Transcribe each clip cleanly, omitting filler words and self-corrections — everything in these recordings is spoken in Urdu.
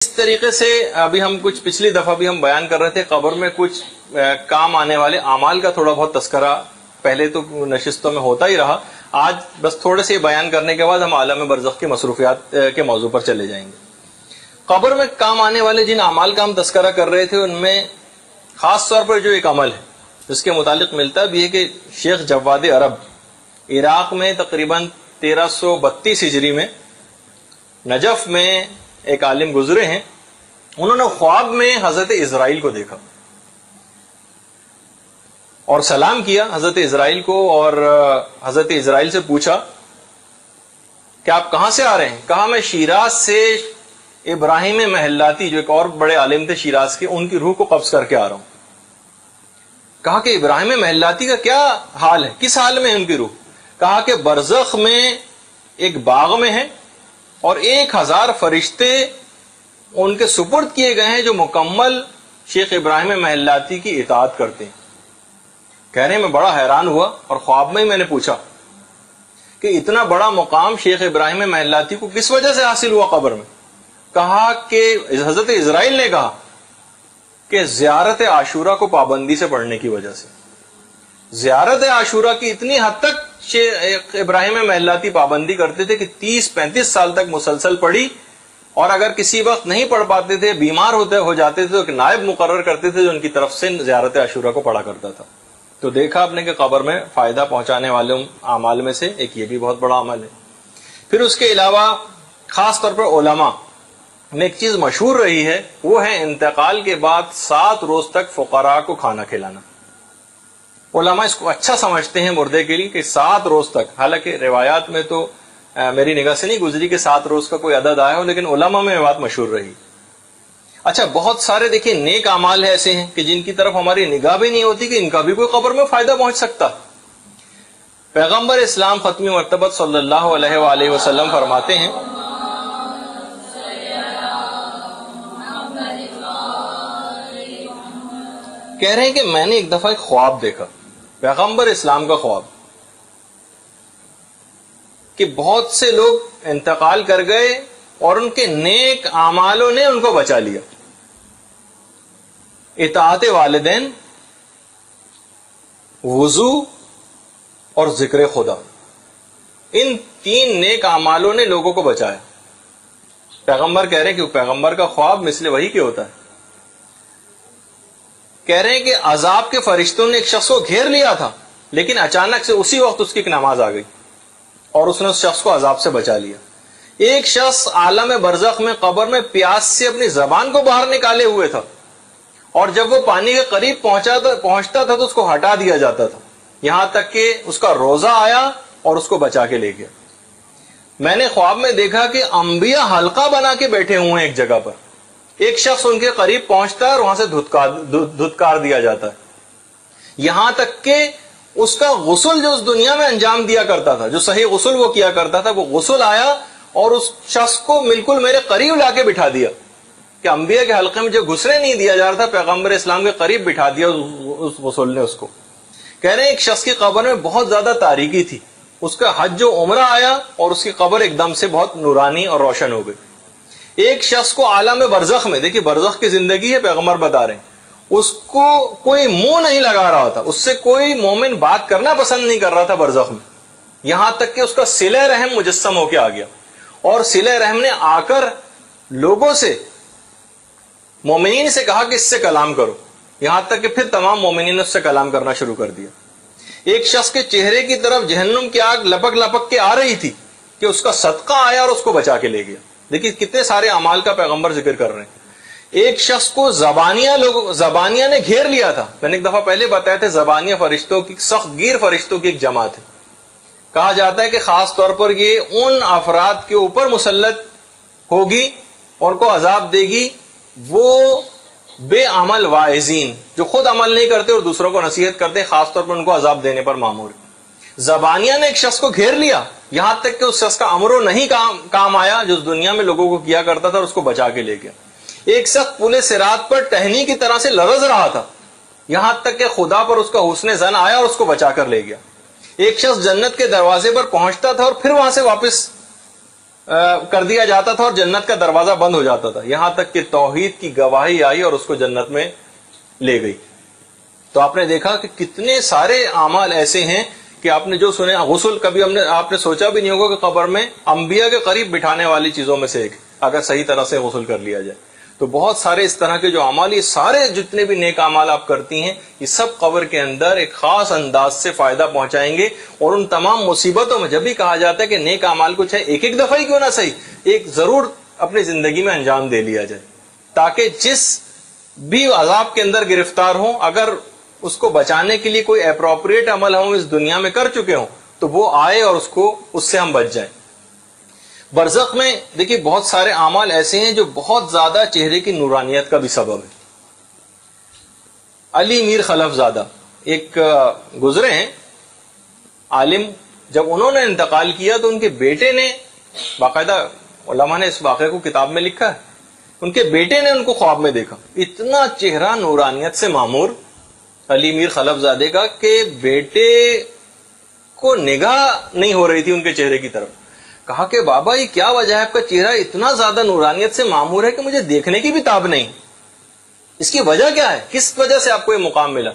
اس طریقے سے ابھی ہم کچھ پچھلی دفعہ بھی ہم بیان کر رہے تھے، قبر میں کچھ کام آنے والے اعمال کا تھوڑا بہت تذکرہ پہلے تو نشستوں میں ہوتا ہی رہا. آج بس تھوڑے سے بیان کرنے کے بعد ہم عالم برزخ کی مصروفیات کے موضوع پر چلے جائیں گے. قبر میں کام آنے والے جن اعمال کا ہم تذکرہ کر رہے تھے ان میں خاص طور پر جو ایک عمل ہے جس کے متعلق ملتا بھی ہے کہ شیخ جواد عرب عراق میں تقریباً 1332 ہجری میں نجف میں ایک عالم گزرے ہیں. انہوں نے خواب میں حضرت اسرائیل کو دیکھا اور سلام کیا حضرت اسرائیل کو، اور حضرت اسرائیل سے پوچھا کہ آپ کہاں سے آ رہے ہیں؟ کہا میں شیراز سے ابراہیم محلاتی جو ایک اور بڑے عالم تھے شیراز کے، ان کی روح کو قبض کر کے آ رہا ہوں. کہا کہ ابراہیم محلاتی کا کیا حال ہے، کس حال میں ہے ان کی روح؟ کہا کہ برزخ میں ایک باغ میں ہے اور 1000 فرشتے ان کے سپرد کیے گئے ہیں جو مکمل شیخ ابراہیم محلاتی کی اطاعت کرتے ہیں. کہہ رہے ہیں میں بڑا حیران ہوا اور خواب میں ہی میں نے پوچھا کہ اتنا بڑا مقام شیخ ابراہیم محلاتی کو کس وجہ سے حاصل ہوا قبر میں؟ کہا کہ حضرت اسرائیل نے کہا کہ زیارت عاشورہ کو پابندی سے پڑھنے کی وجہ سے. زیارت عاشورہ کی اتنی حد تک شیخ ابراہیم محلاتی پابندی کرتے تھے کہ 30-35 سال تک مسلسل پڑھی، اور اگر کسی وقت نہیں پڑھ پاتے تھے، بیمار ہو جاتے تھے تو ایک نائب مقرر کرتے تھے جو ان کی طرف سے زیارت عاشورہ کو پڑھا کرتا تھا. تو دیکھا آپ نے کہ قبر میں فائدہ پہنچانے والے اعمال میں سے ایک یہ بھی بہت بڑا عمل ہے. پھر اس کے علاوہ خاص طور پر علماء میں ایک چیز مشہور رہی ہے، وہ ہے انتقال کے بعد 7 روز تک فقراء کو کھانا کھلانا. علماء اس کو اچھا سمجھتے ہیں مردے کے لیے کہ 7 روز تک، حالانکہ روایات میں تو میری نگاہ سے نہیں گزری کہ 7 روز کا کوئی عدد آیا ہو، لیکن علماء میں یہ بات مشہور رہی. اچھا بہت سارے دیکھیں نیک اعمال ایسے ہیں کہ جن کی طرف ہماری نگاہ بھی نہیں ہوتی کہ ان کا بھی کوئی قبر میں فائدہ پہنچ سکتا. پیغمبر اسلام ختمی مرتبت صلی اللہ علیہ وآلہ وسلم فرماتے ہیں کہہ رہے ہیں کہ میں نے ایک دفعہ ایک خواب دیکھا، پیغمبر اسلام کا خواب، کہ بہت سے لوگ انتقال کر گئے اور ان کے نیک اعمالوں نے ان کو بچا لیا. اطاعت والدین، وضو اور ذکر خدا، ان 3 نیک اعمالوں نے لوگوں کو بچایا. پیغمبر کہہ رہے ہیں کہ پیغمبر کا خواب مثل وحی کے ہوتا ہے. کہہ رہے ہیں کہ عذاب کے فرشتوں نے ایک شخص کو گھیر لیا تھا، لیکن اچانک سے اسی وقت اس کی ایک نماز آ گئی اور اس نے اس شخص کو عذاب سے بچا لیا. ایک شخص عالم برزخ میں قبر میں پیاس سے اپنی زبان کو باہر نکالے ہوئے تھا، اور جب وہ پانی کے قریب پہنچتا تھا تو اس کو ہٹا دیا جاتا تھا، یہاں تک کہ اس کا روزہ آیا اور اس کو بچا کے لے گیا. میں نے خواب میں دیکھا کہ انبیاء حلقہ بنا کے بیٹھے ہوئے ہیں ایک جگہ پر، ایک شخص ان کے قریب پہنچتا ہے اور وہاں سے دھتکار دیا جاتا ہے، یہاں تک کہ اس کا غسل جو اس دنیا میں انجام دیا کرتا تھا، جو صحیح غسل وہ کیا کرتا تھا، وہ غسل آیا اور اس شخص کو بالکل میرے قریب لا کے بٹھا دیا. کہ انبیاء کے حلقے میں جو گھسنے نہیں دیا جا رہا تھا، پیغمبر اسلام کے قریب بٹھا دیا اس غسل نے اس کو. کہہ رہے ہیں ایک شخص کی قبر میں بہت زیادہ تاریکی تھی، اس کا حج و عمرہ آیا اور اس کی قبر ایک دم سے بہت نورانی اور روشن ہو گئی. ایک شخص کو عالم برزخ میں، دیکھیے برزخ کی زندگی ہے، پیغمبر بتا رہے ہیں، اس کو کوئی منہ نہیں لگا رہا تھا، اس سے کوئی مومن بات کرنا پسند نہیں کر رہا تھا برزخ میں، یہاں تک کہ اس کا صلہ رحم مجسم ہو کے آ گیا، اور صلہ رحم نے آ کر لوگوں سے، مومنین سے کہا کہ اس سے کلام کرو، یہاں تک کہ پھر تمام مومنین نے اس سے کلام کرنا شروع کر دیا. ایک شخص کے چہرے کی طرف جہنم کی آگ لپک لپک کے آ رہی تھی کہ اس کا صدقہ آیا اور اس کو بچا کے لے گیا. دیکھیے کتنے سارے اعمال کا پیغمبر ذکر کر رہے ہیں. ایک شخص کو زبانیہ نے گھیر لیا تھا. میں نے ایک دفعہ پہلے بتایا تھا، زبانیہ فرشتوں کی، سخت گیر فرشتوں کی ایک جماعت ہے. کہا جاتا ہے کہ خاص طور پر یہ ان افراد کے اوپر مسلط ہوگی اور ان کو عذاب دے گی، وہ بے عمل واعظین جو خود عمل نہیں کرتے اور دوسروں کو نصیحت کرتے، خاص طور پر ان کو عذاب دینے پر مامور. زبانیہ نے ایک شخص کو گھیر لیا، یہاں تک کہ اس شخص کا امرو نہیں کام آیا جو اس دنیا میں لوگوں کو کیا کرتا تھا، اور اس کو بچا کے لے گیا. ایک شخص پورے صراط پر ٹہنی کی طرح سے لرز رہا تھا، یہاں تک کہ خدا پر اس کا حسن ظن آیا اور اس کو بچا کر لے گیا. ایک شخص جنت کے دروازے پر پہنچتا تھا اور پھر وہاں سے واپس کر دیا جاتا تھا اور جنت کا دروازہ بند ہو جاتا تھا، یہاں تک کہ توحید کی گواہی آئی اور اس کو جنت میں لے گئی۔ تو آپ نے دیکھا کہ کتنے سارے اعمال ایسے ہیں کہ آپ نے جو سنے، غسل کبھی آپ نے سوچا بھی نہیں ہوگا کہ قبر میں انبیاء کے قریب بٹھانے والی چیزوں میں سے ایک، اگر صحیح طرح سے غسل کر لیا جائے تو بہت سارے اس طرح کے جو اعمال، یہ سارے جتنے بھی نیک اعمال آپ کرتی ہیں، یہ سب قبر کے اندر ایک خاص انداز سے فائدہ پہنچائیں گے۔ اور ان تمام مصیبتوں میں جب بھی کہا جاتا ہے کہ نیک اعمال کو چاہے ایک دفعہ ہی کیوں نہ صحیح، ایک ضرور اپنی زندگی میں انجام دے لیا جائے، تاکہ جس بھی عذاب کے اندر گرفتار ہوں، اگر اس کو بچانے کے لیے کوئی اپروپریٹ عمل ہم اس دنیا میں کر چکے ہوں تو وہ آئے اور اس سے ہم بچ جائیں۔ برزخ میں دیکھیے بہت سارے اعمال ایسے ہیں جو بہت زیادہ چہرے کی نورانیت کا بھی سبب ہے۔ علی میر خلف زادہ ایک گزرے ہیں عالم، جب انہوں نے انتقال کیا تو ان کے بیٹے نے، باقاعدہ علماء نے اس واقعے کو کتاب میں لکھا ہے، ان کے بیٹے نے ان کو خواب میں دیکھا، اتنا چہرہ نورانیت سے معمور علی میر خلف زادے کا کہ بیٹے کو نگاہ نہیں ہو رہی تھی ان کے چہرے کی طرف۔ کہا کہ بابا یہ کیا وجہ ہے، آپ کا چہرہ اتنا زیادہ نورانیت سے معمور ہے کہ مجھے دیکھنے کی بھی تاب نہیں، اس کی وجہ کیا ہے، کس وجہ سے آپ کو یہ مقام ملا؟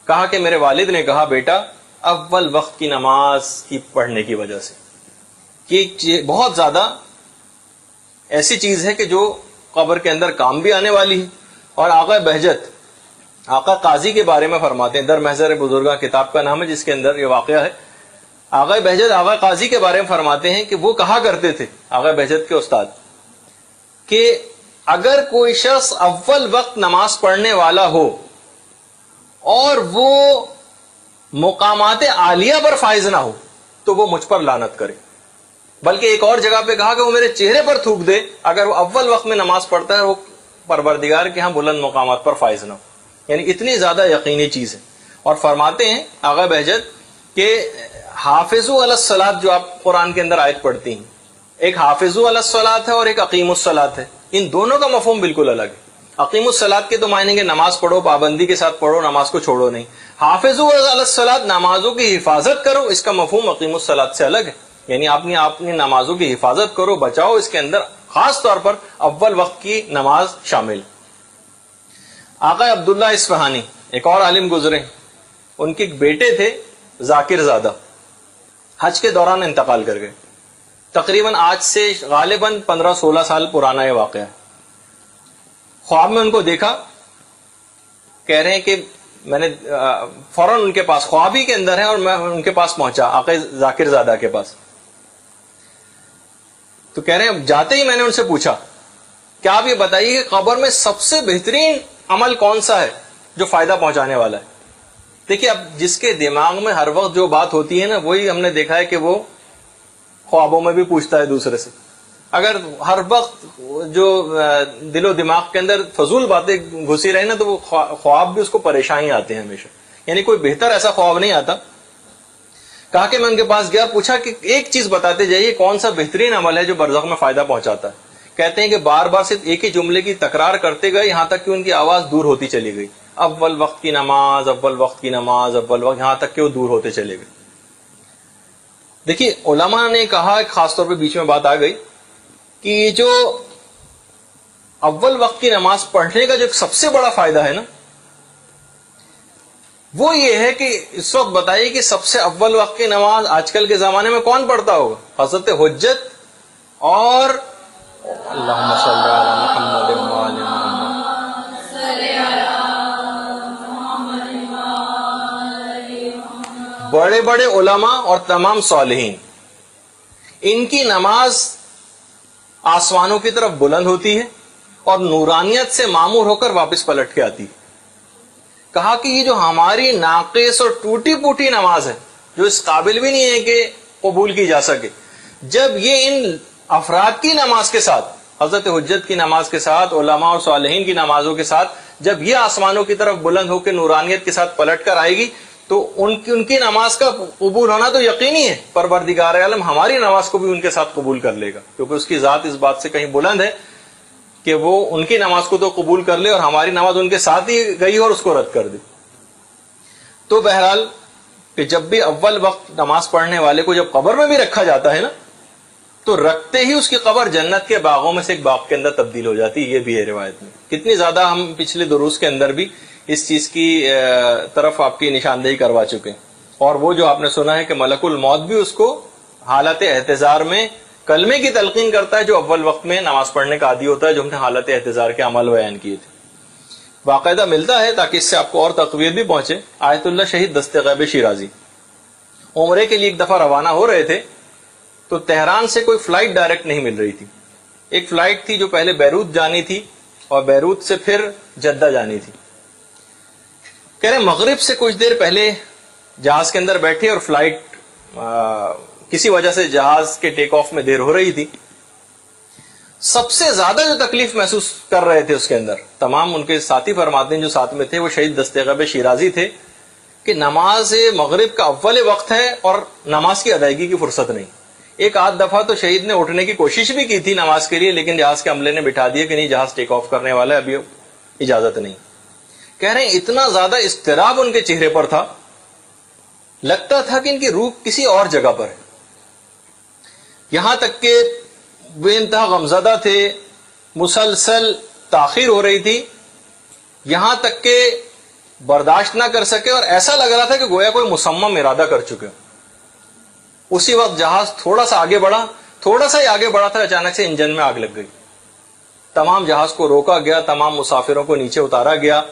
کہا کہ میرے والد نے کہا بیٹا اول وقت کی نماز کی پڑھنے کی وجہ سے، کہ بہت زیادہ ایسی چیز ہے کہ جو قبر کے اندر کام بھی آنے والی ہے۔ اور آقا بہجت، آقا قاضی کے بارے میں فرماتے ہیں، در محضر بزرگاں کتاب کا نام ہے جس کے اندر یہ واقعہ ہے، آقا بہجت آقا قاضی کے بارے میں فرماتے ہیں کہ وہ کہا کرتے تھے، آقا بہجت کے استاد، کہ اگر کوئی شخص اول وقت نماز پڑھنے والا ہو اور وہ مقامات عالیہ پر فائز نہ ہو تو وہ مجھ پر لعنت کرے، بلکہ ایک اور جگہ پہ کہا کہ وہ میرے چہرے پر تھوک دے اگر وہ اول وقت میں نماز پڑھتا ہے، وہ پروردگار کے ہاں بلند مقامات پر فائز نہ ہو، یعنی اتنی زیادہ یقینی چیز ہے۔ اور فرماتے ہیں آقا بہجت کہ حافظوا علی الصلاۃ، جو آپ قرآن کے اندر آیت پڑھتی ہیں، ایک حافظوا علی الصلاۃ ہے اور ایک اقیموا الصلاۃ ہے، ان دونوں کا مفہوم بالکل الگ ہے۔ اقیموا الصلاۃ کے تو معنی کہ نماز پڑھو، پابندی کے ساتھ پڑھو، نماز کو چھوڑو نہیں۔ حافظوا علی الصلاۃ، نمازوں کی حفاظت کرو، اس کا مفہوم اقیموا الصلاۃ سے الگ ہے، یعنی اپنی نمازوں کی حفاظت کرو، بچاؤ، اس کے اندر خاص طور پر اول وقت کی نماز شامل۔ آقا عبداللہ اصفہانی ایک اور عالم گزرے، ان کے ایک بیٹے تھے ذاکر زادہ، حج کے دوران انتقال کر گئے، تقریباً آج سے غالباً 15-16 سال پرانا یہ واقعہ ہے۔ خواب میں ان کو دیکھا، کہہ رہے ہیں کہ میں نے فوراً ان کے پاس، خواب ہی کے اندر ہے اور میں ان کے پاس پہنچا، آقا ذاکر زادہ کے پاس، تو کہہ رہے ہیں جاتے ہی میں نے ان سے پوچھا کہ آپ یہ بتائیے کہ قبر میں سب سے بہترین عمل کون سا ہے جو فائدہ پہنچانے والا ہے؟ دیکھیے اب جس کے دماغ میں ہر وقت جو بات ہوتی ہے نا، وہی ہم نے دیکھا ہے کہ وہ خوابوں میں بھی پوچھتا ہے دوسرے سے۔ اگر ہر وقت جو دل و دماغ کے اندر فضول باتیں گھسی رہی نا تو وہ خواب بھی اس کو پریشانی آتے ہیں ہمیشہ، یعنی کوئی بہتر ایسا خواب نہیں آتا۔ کہا کہ میں ان کے پاس گیا، پوچھا کہ ایک چیز بتاتے جائیے کون سا بہترین عمل ہے جو برزخ میں فائدہ پہنچاتا ہے۔ کہتے ہیں کہ بار بار صرف ایک ہی جملے کی تکرار کرتے گئے یہاں تک کہ ان کی آواز دور ہوتی چلی گئی، اول وقت کی نماز، اول وقت کی نماز، اول وقت، یہاں تک کہ وہ دور ہوتے چلے گئے۔ دیکھیے علماء نے کہا، خاص طور پہ بیچ میں بات آ گئی کہ جو اول وقت کی نماز پڑھنے کا جو سب سے بڑا فائدہ ہے نا، وہ یہ ہے کہ اس وقت بتائیے کہ سب سے اول وقت کی نماز آج کل کے زمانے میں کون پڑھتا ہوگا؟ حضرت حجت اور اللہم صلی علی محمد وآل محمد، بڑے بڑے علماء اور تمام صالحین، ان کی نماز آسمانوں کی طرف بلند ہوتی ہے اور نورانیت سے معمور ہو کر واپس پلٹ کے آتی ہے۔ کہا کہ یہ جو ہماری ناقص اور ٹوٹی پوٹی نماز ہے، جو اس قابل بھی نہیں ہے کہ قبول کی جا سکے، جب یہ ان افراد کی نماز کے ساتھ، حضرت حجت کی نماز کے ساتھ، علماء اور صالحین کی نمازوں کے ساتھ، جب یہ آسمانوں کی طرف بلند ہو کے نورانیت کے ساتھ پلٹ کر آئے گی تو ان کی نماز کا قبول ہونا تو یقینی ہے، پروردگار عالم ہماری نماز کو بھی ان کے ساتھ قبول کر لے گا، کیونکہ اس کی ذات اس بات سے کہیں بلند ہے کہ وہ ان کی نماز کو تو قبول کر لے اور ہماری نماز ان کے ساتھ ہی گئی اور اس کو رد کر دے۔ تو بہرحال کہ جب بھی اول وقت نماز پڑھنے والے کو جب قبر میں بھی رکھا جاتا ہے نا، تو رکھتے ہی اس کی قبر جنت کے باغوں میں سے ایک باغ کے اندر تبدیل ہو جاتی. یہ بھی ہے روایت میں. کتنی زیادہ ہم پچھلے دروس کے اندر بھی اس چیز کی طرف آپ کی نشاندہی کروا چکے ہیں. اور وہ جو آپ نے سنا ہے کہ ملک الموت بھی اس کو حالت احتضار میں کلمے کی تلقین کرتا ہے، جو اول وقت میں نماز پڑھنے کا عادی ہوتا ہے، جو ہم نے حالت احتضار کے عمل بیان کیے تھے. باقاعدہ ملتا ہے تاکہ اس سے آپ کو اور تقویت بھی پہنچے. آیت اللہ شہید دست غیب شیرازی عمرے کے لیے ایک دفعہ روانہ ہو رہے تھے تو تہران سے کوئی فلائٹ ڈائریکٹ نہیں مل رہی تھی. ایک فلائٹ تھی جو پہلے بیروت جانی تھی اور بیروت سے پھر جدہ جانی تھی. کہہ رہے مغرب سے کچھ دیر پہلے جہاز کے اندر بیٹھے اور فلائٹ کسی وجہ سے جہاز کے ٹیک آف میں دیر ہو رہی تھی. سب سے زیادہ جو تکلیف محسوس کر رہے تھے اس کے اندر تمام ان کے ساتھی فرماتے ہیں جو ساتھ میں تھے، وہ شہید دست غیب شیرازی تھے کہ نماز مغرب کا اول وقت ہے اور نماز کی ادائیگی کی فرصت نہیں. ایک آدھ دفعہ تو شہید نے اٹھنے کی کوشش بھی کی تھی نماز کے لیے، لیکن جہاز کے عملے نے بٹھا دیا کہ نہیں، جہاز ٹیک آف کرنے والا ہے، ابھی اجازت نہیں. کہہ رہے ہیں اتنا زیادہ اضطراب ان کے چہرے پر تھا، لگتا تھا کہ ان کی روح کسی اور جگہ پر ہے. یہاں تک کہ بے انتہا غمزدہ تھے، مسلسل تاخیر ہو رہی تھی، یہاں تک کہ برداشت نہ کر سکے اور ایسا لگ رہا تھا کہ گویا کوئی مصمم ارادہ کر چکے. اسی وقت جہاز تھوڑا سا آگے بڑھا، تھوڑا سا ہی آگے بڑھا تھا، اچانک سے انجن میں آگ لگ گئی. تمام جہاز کو روکا گیا، تمام مسافروں کو نیچے اتارا گیا.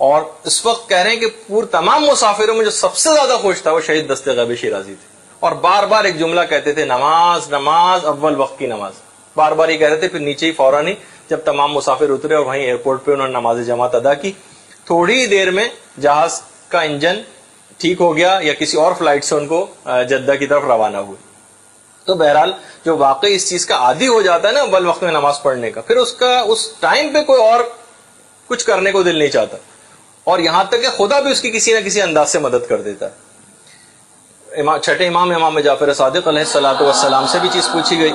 اور اس وقت کہہ رہے ہیں کہ تمام مسافروں میں جو سب سے زیادہ خوش تھا وہ شہید دست غیب شیرازی تھے. اور بار بار ایک جملہ کہتے تھے، نماز نماز، اول وقت کی نماز. بار بار یہ کہہ رہے تھے. پھر نیچے ہی فوراً ہی جب تمام مسافر اترے اور وہیں ایئرپورٹ پہ انہوں نے نماز جماعت ادا کی، تھوڑی دیر میں جہاز کا انجن ٹھیک ہو گیا یا کسی اور فلائٹ سے ان کو جدہ کی طرف روانہ ہوئے. تو بہرحال جو واقعی اس چیز کا عادی ہو جاتا ہے نا اول وقت میں نماز پڑھنے کا، پھر اس ٹائم پہ کوئی اور کچھ کرنے کو دل نہیں چاہتا، اور یہاں تک کہ خدا بھی اس کی کسی نہ کسی انداز سے مدد کر دیتا ہے. چھٹے امام جعفر صادق علیہ الصلوۃ والسلام سے بھی چیز پوچھی گئی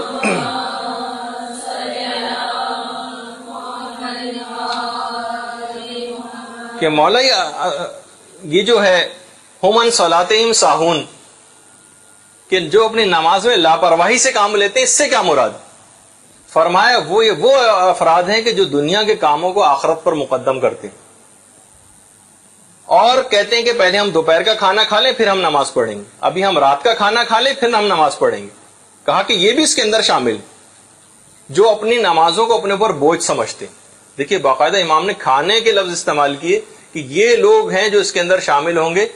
کہ مولا یہ جو ہے ہم عن صلاتہم ساہون، کہ جو اپنی نماز میں لاپرواہی سے کام لیتے ہیں، اس سے کیا مراد؟ فرمایا وہ افراد ہیں کہ جو دنیا کے کاموں کو آخرت پر مقدم کرتے ہیں اور کہتے ہیں کہ پہلے ہم دوپہر کا کھانا کھا لیں پھر ہم نماز پڑھیں گے، ابھی ہم رات کا کھانا کھا لیں پھر ہم نماز پڑھیں گے. کہا کہ یہ بھی اس کے اندر شامل، جو اپنی نمازوں کو اپنے اوپر بوجھ سمجھتے. دیکھیے باقاعدہ امام نے کھانے کے لفظ استعمال کیے کہ یہ لوگ ہیں جو اس کے اندر شامل ہوں گے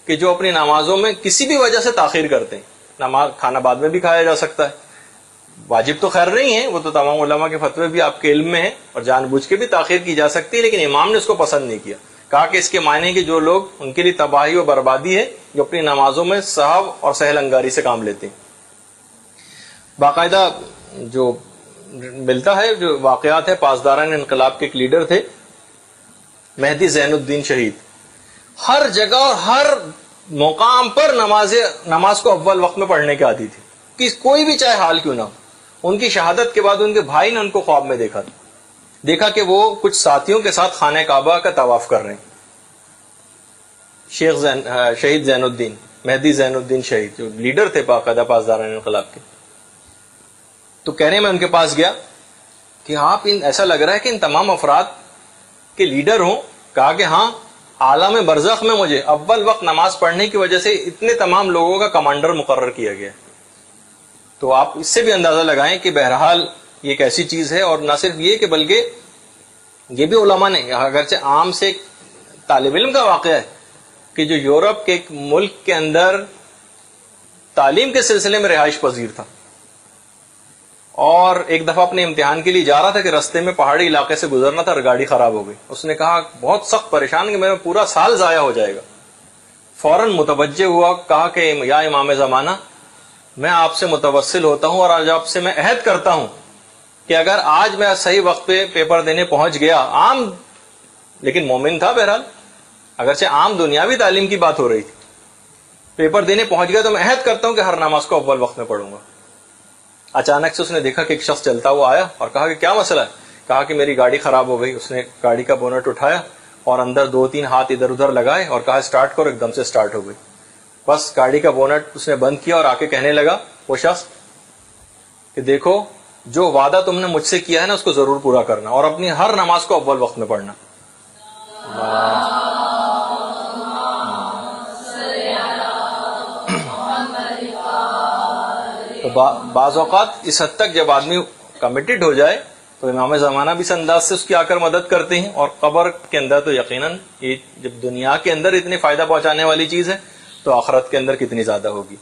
کہ جو اپنی نمازوں میں کسی بھی وجہ سے تاخیر کرتے ہیں. نماز کھانا بعد میں بھی کھایا جا سکتا ہے، واجب تو خیر نہیں ہے، وہ تو تمام علماء کے فتوے بھی آپ کے علم میں ہیں، اور جان بوجھ کے بھی تاخیر کی جا سکتی ہے، لیکن امام نے اس کو پسند نہیں کیا. کہا کہ اس کے معنی کہ جو لوگ ان کے لیے تباہی و بربادی ہے جو اپنی نمازوں میں سہو اور سہل انگاری سے کام لیتے ہیں. باقاعدہ جو ملتا ہے جو واقعات ہے، پاسداران انقلاب کے ایک لیڈر تھے مہدی زین الدین شہید، ہر جگہ اور ہر مقام پر نماز کو اول وقت میں پڑھنے کے عادی تھے، کہ کوئی بھی چاہے حال کیوں نہ ہو. ان کی شہادت کے بعد ان کے بھائی نے ان کو خواب میں دیکھا کہ وہ کچھ ساتھیوں کے ساتھ خانہ کعبہ کا طواف کر رہے ہیں. شہید زین الدین مہدی زین الدین شہید جو لیڈر تھے باقاعدہ پاسداران انقلاب کے. تو کہنے میں ان کے پاس گیا کہ آپ ایسا لگ رہا ہے کہ ان تمام افراد کے لیڈر ہوں. کہا کہ ہاں، عالم برزخ میں مجھے اول وقت نماز پڑھنے کی وجہ سے اتنے تمام لوگوں کا کمانڈر مقرر کیا گیا. تو آپ اس سے بھی اندازہ لگائیں کہ بہرحال یہ ایک ایسی چیز ہے. اور نہ صرف یہ کہ بلکہ یہ بھی علماء نے، اگرچہ عام سے ایک طالب علم کا واقعہ ہے کہ جو یورپ کے ایک ملک کے اندر تعلیم کے سلسلے میں رہائش پذیر تھا اور ایک دفعہ اپنے امتحان کے لیے جا رہا تھا کہ رستے میں پہاڑی علاقے سے گزرنا تھا اور گاڑی خراب ہو گئی. اس نے کہا بہت سخت پریشان کہ میرا پورا سال ضائع ہو جائے گا. فوراً متوجہ ہوا، کہا کہ یا امام زمانہ، میں آپ سے متوسل ہوتا ہوں اور آج آپ سے میں عہد کرتا ہوں کہ اگر آج میں صحیح وقت پہ پیپر دینے پہنچ گیا، عام لیکن مومن تھا بہرحال، اگرچہ عام دنیاوی تعلیم کی بات ہو رہی تھی، پیپر دینے پہنچ گیا تو میں عہد کرتا ہوں کہ ہر نماز کو اول وقت میں پڑھوں گا. اچانک سے اس نے دیکھا کہ ایک شخص چلتا ہوا آیا اور کہا کہ کیا مسئلہ ہے؟ کہا کہ میری گاڑی خراب ہو گئی. اس نے گاڑی کا بونٹ اٹھایا اور اندر 2-3 ہاتھ ادھر ادھر لگائے اور کہا سٹارٹ کرو. ایک دم سے سٹارٹ ہو گئی. بس گاڑی کا بونٹ اس نے بند کیا اور آ کے کہنے لگا وہ شخص کہ دیکھو جو وعدہ تم نے مجھ سے کیا ہے نا اس کو ضرور پورا کرنا، اور اپنی ہر نماز کو اول وقت میں پڑھنا. تو بعض اوقات اس حد تک جب آدمی کمیٹڈ ہو جائے تو امام زمانہ بھی اس انداز سے اس کی آ کر مدد کرتے ہیں. اور قبر کے اندر تو یقیناً یہ جب دنیا کے اندر اتنی فائدہ پہنچانے والی چیز ہے تو آخرت کے اندر کتنی زیادہ ہوگی.